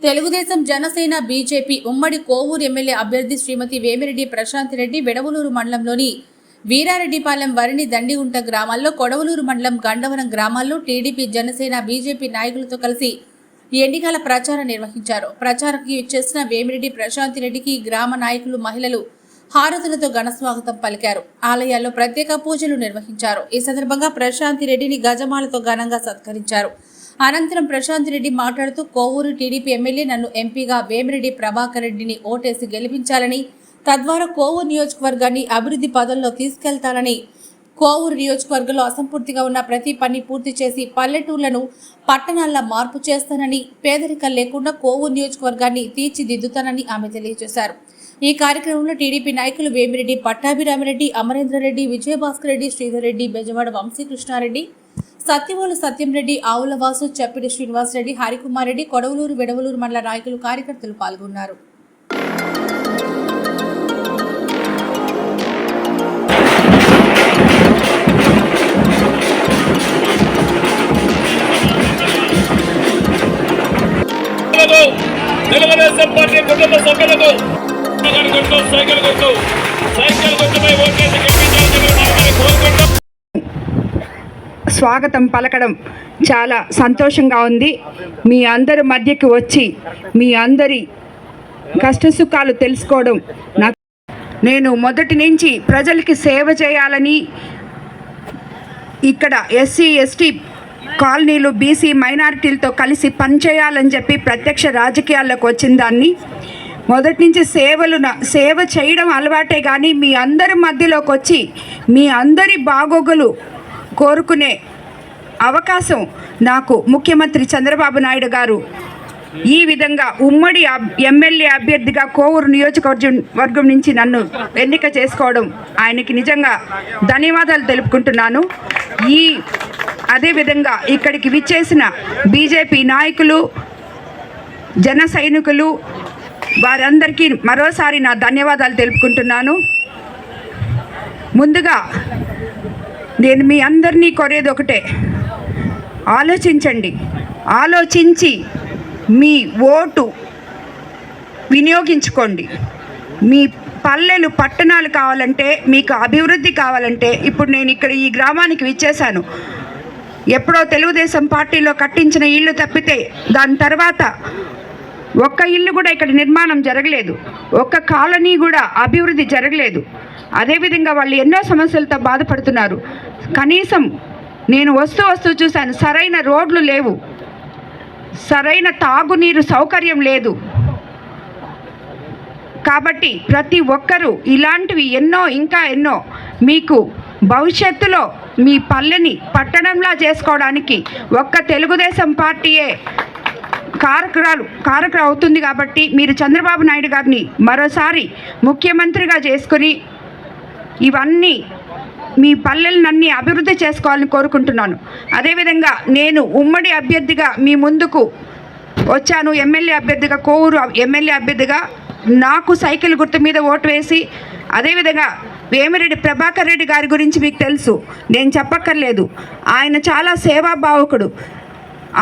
Telugu Desam Janasena BJP ఉమ్మడి Kovur MLA అభ్యర్థి శ్రీమతి వేమిరెడ్డి ప్రశాంత్ రెడ్డి వెడవలూరు మండలంలోని వీరారెడ్డిపాలెం వరిని దండిగుంట గ్రామాల్లో కొడవలూరు మండలం గండవరం గ్రామాల్లో టీడీపీ జనసేన బీజేపీ నాయకులతో కలిసి ఎన్నికల ప్రచారం నిర్వహించారు. ప్రచారానికి చేసిన వేమిరెడ్డి ప్రశాంత్ రెడ్డికి గ్రామ నాయకులు మహిళలు హారతులతో ఘనస్వాగతం పలికారు. ఆలయాల్లో ప్రత్యేక పూజలు నిర్వహించారు. ఈ సందర్భంగా ప్రశాంత్ రెడ్డిని గజమాలతో ఘనంగా సత్కరించారు. అనంతరం ప్రశాంత్ రెడ్డి మాట్లాడుతూ కోవూరు టీడీపీ ఎమ్మెల్యే నన్ను ఎంపీగా వేమిరెడ్డి ప్రభాకర్ రెడ్డిని ఓటేసి గెలిపించాలని, తద్వారా కోవూరు నియోజకవర్గాన్ని అభివృద్ధి పదంలో తీసుకెళ్తానని, కోవూరు నియోజకవర్గంలో అసంపూర్తిగా ఉన్న ప్రతి పని పూర్తి చేసి పల్లెటూర్లను పట్టణాల్లో మార్పు చేస్తానని, పేదరికం లేకుండా కోవూరు నియోజకవర్గాన్ని తీర్చిదిద్దుతానని ఆమె తెలియజేశారు. ఈ కార్యక్రమంలో టీడీపీ నాయకులు వేమిరెడ్డి పట్టాభిరామిరెడ్డి, అమరేంద్రరెడ్డి, విజయభాస్కర్ రెడ్డి, శ్రీధర్ రెడ్డి, బెజవాడ వంశీకృష్ణారెడ్డి, సత్యవోలు సత్యంరెడ్డి, ఆవులవాసు, చప్పిడి శ్రీనివాసరెడ్డి, హరికుమార్ రెడ్డి, కొడవలూరు వెడవలూరు మండల నాయకులు, కార్యకర్తలు పాల్గొన్నారు. తెలుగుదేశం పార్టీ కుటుంబ సభ్యులకు సైకిల్ గుర్తుపై ఓటేసి గెలిపించాలని కోరుకుంటాం. స్వాగతం పలకడం చాలా సంతోషంగా ఉంది. మీ అందరి మధ్యకి వచ్చి మీ అందరి కష్టసుఖాలు తెలుసుకోవడం నేను మొదటి నుంచి ప్రజలకి సేవ చేయాలని, ఇక్కడ ఎస్సీ ఎస్టీ కాలనీలు బీసీ మైనారిటీలతో కలిసి పనిచేయాలని చెప్పి ప్రత్యక్ష రాజకీయాల్లోకి వచ్చిన దాన్ని మొదటి నుంచి సేవ చేయడం అలవాటే. కానీ మీ అందరి మధ్యలోకి వచ్చి మీ అందరి బాగోగులు కోరుకునే అవకాశం నాకు ముఖ్యమంత్రి చంద్రబాబు నాయుడు గారు ఈ విధంగా ఉమ్మడి ఎమ్మెల్యే అభ్యర్థిగా కోవూరు నియోజకవర్గం నుంచి నన్ను ఎన్నిక చేసుకోవడం ఆయనకి నిజంగా ధన్యవాదాలు తెలుపుకుంటున్నాను. అదేవిధంగా ఇక్కడికి విచ్చేసిన బీజేపీ నాయకులు, జన సైనికులు వారందరికీ మరోసారి నా ధన్యవాదాలు తెలుపుకుంటున్నాను. ముందుగా నేను మీ అందరినీ కోరేది ఒకటే, ఆలోచించండి. ఆలోచించి మీ ఓటు వినియోగించుకోండి. మీ పల్లెలు పట్టణాలు కావాలంటే, మీకు అభివృద్ధి కావాలంటే, ఇప్పుడు నేను ఇక్కడ ఈ గ్రామానికి విచ్చేశాను. ఎప్పుడో తెలుగుదేశం పార్టీలో కట్టించిన ఇల్లు తప్పితే దాని తర్వాత ఒక్క ఇల్లు కూడా ఇక్కడ నిర్మాణం జరగలేదు, ఒక్క కాలనీ కూడా అభివృద్ధి జరగలేదు. అదేవిధంగా వాళ్ళు ఎన్నో సమస్యలతో బాధపడుతున్నారు. కనీసం నేను వస్తూ చూశాను, సరైన రోడ్లు లేవు, సరైన తాగునీరు సౌకర్యం లేదు. కాబట్టి ప్రతి ఒక్కరూ ఇలాంటివి ఇంకా ఎన్నో మీకు భవిష్యత్తులో మీ పల్లెని పట్టణంలా చేసుకోవడానికి ఒక్క తెలుగుదేశం పార్టీయే కారకులు అవుతుంది. కాబట్టి మీరు చంద్రబాబు నాయుడు గారిని మరోసారి ముఖ్యమంత్రిగా చేసుకుని ఇవన్నీ మీ పల్లెలన్నీ అభివృద్ధి చేసుకోవాలని కోరుకుంటున్నాను. అదేవిధంగా నేను ఉమ్మడి అభ్యర్థిగా మీ ముందుకు వచ్చాను. ఎమ్మెల్యే అభ్యర్థిగా, కోవూరు ఎమ్మెల్యే అభ్యర్థిగా నాకు సైకిల్ గుర్తు మీద ఓటు వేసి, అదేవిధంగా వేమిరెడ్డి ప్రభాకర్ రెడ్డి గారి గురించి మీకు తెలుసు, నేను చెప్పక్కర్లేదు. ఆయన చాలా సేవాభావకుడు.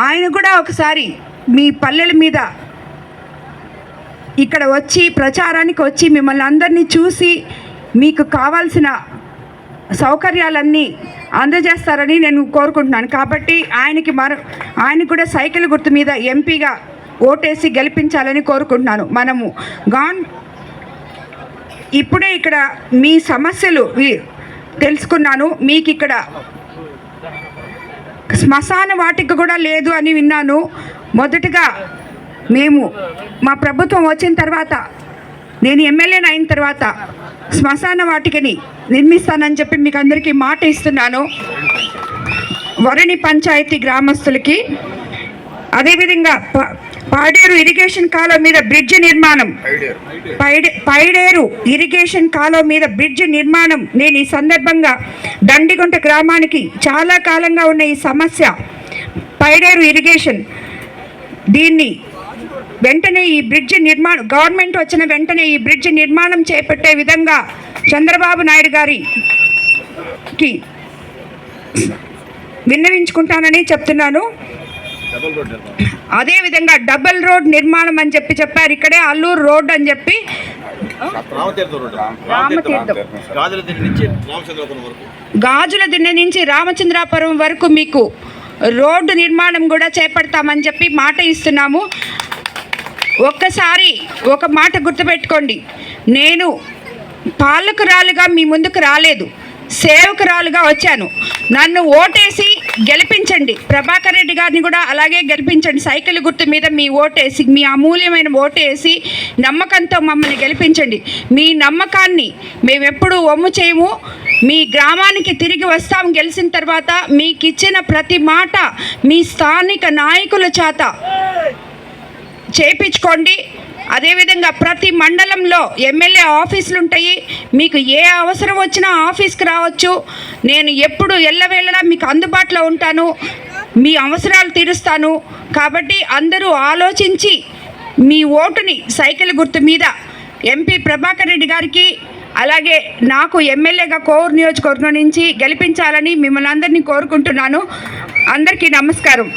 ఆయన కూడా ఒకసారి మీ పల్లెల మీద ఇక్కడ వచ్చి ప్రచారానికి వచ్చి మిమ్మల్ని అందరినీ చూసి మీకు కావాల్సిన సౌకర్యాలన్నీ అందజేస్తారని నేను కోరుకుంటున్నాను. కాబట్టి ఆయనకి కూడా సైకిల్ గుర్తు మీద ఎంపీగా ఓటేసి గెలిపించాలని కోరుకుంటున్నాను. మనము ఇప్పుడే ఇక్కడ మీ సమస్యలు తెలుసుకున్నాను. మీకు ఇక్కడ శ్మశాన వాటిక కూడా లేదు అని విన్నాను. మొదటగా మా ప్రభుత్వం వచ్చిన తర్వాత, నేను ఎమ్మెల్యేని అయిన తర్వాత శ్మశాన వాటికని నిర్మిస్తానని చెప్పి మీకు అందరికీ మాట ఇస్తున్నాను, వరణి పంచాయతీ గ్రామస్తులకి. అదేవిధంగా పాడేరు ఇరిగేషన్ కాలువ మీద బ్రిడ్జ్ నిర్మాణం, పైడేరు ఇరిగేషన్ కాలువ మీద బ్రిడ్జ్ నిర్మాణం, నేను ఈ సందర్భంగా దండిగుంట గ్రామానికి చాలా కాలంగా ఉన్న ఈ సమస్య పైడేరు ఇరిగేషన్, దీన్ని వెంటనే ఈ బ్రిడ్జ్ నిర్మాణం గవర్నమెంట్ వచ్చిన వెంటనే ఈ బ్రిడ్జ్ నిర్మాణం చేపట్టే విధంగా చంద్రబాబు నాయుడు గారికి విన్నవించుకుంటానని చెప్తున్నాను. అదేవిధంగా డబల్ రోడ్ నిర్మాణం అని చెప్పారు. ఇక్కడే అల్లూరు రోడ్ అని చెప్పి రామతీర్థం గాజుల దిన్నె నుంచి రామచంద్రాపురం వరకు మీకు రోడ్డు నిర్మాణం కూడా చేపడతామని చెప్పి మాట ఇస్తున్నాము. ఒక్కసారి ఒక మాట గుర్తుపెట్టుకోండి, నేను పాలకురాలుగా మీ ముందుకు రాలేదు, సేవకురాలుగా వచ్చాను. నన్ను ఓటేసి గెలిపించండి. ప్రభాకర్ రెడ్డి గారిని కూడా అలాగే గెలిపించండి. సైకిల్ గుర్తు మీద మీ ఓటేసి, మీ అమూల్యమైన ఓటేసి నమ్మకంతో మమ్మల్ని గెలిపించండి. మీ నమ్మకాన్ని మేము ఎప్పుడూ వమ్ము చేయము. మీ గ్రామానికి తిరిగి వస్తాం గెలిచిన తర్వాత. మీకు ఇచ్చిన ప్రతి మాట మీ స్థానిక నాయకుల చేత చేయించుకోండి. అదేవిధంగా ప్రతి మండలంలో ఎమ్మెల్యే ఆఫీసులు ఉంటాయి. మీకు ఏ అవసరం వచ్చినా ఆఫీస్కి రావచ్చు. నేను ఎప్పుడు ఎల్లవేళలా మీకు అందుబాటులో ఉంటాను, మీ అవసరాలు తీరుస్తాను. కాబట్టి అందరూ ఆలోచించి మీ ఓటుని సైకిల్ గుర్తు మీద ఎంపీ ప్రభాకర్ రెడ్డి గారికి, అలాగే నాకు ఎమ్మెల్యేగా కోవూరు నియోజకవర్గం నుంచి గెలిపించాలని మిమ్మల్ని అందరినీ కోరుకుంటున్నాను. అందరికీ నమస్కారం.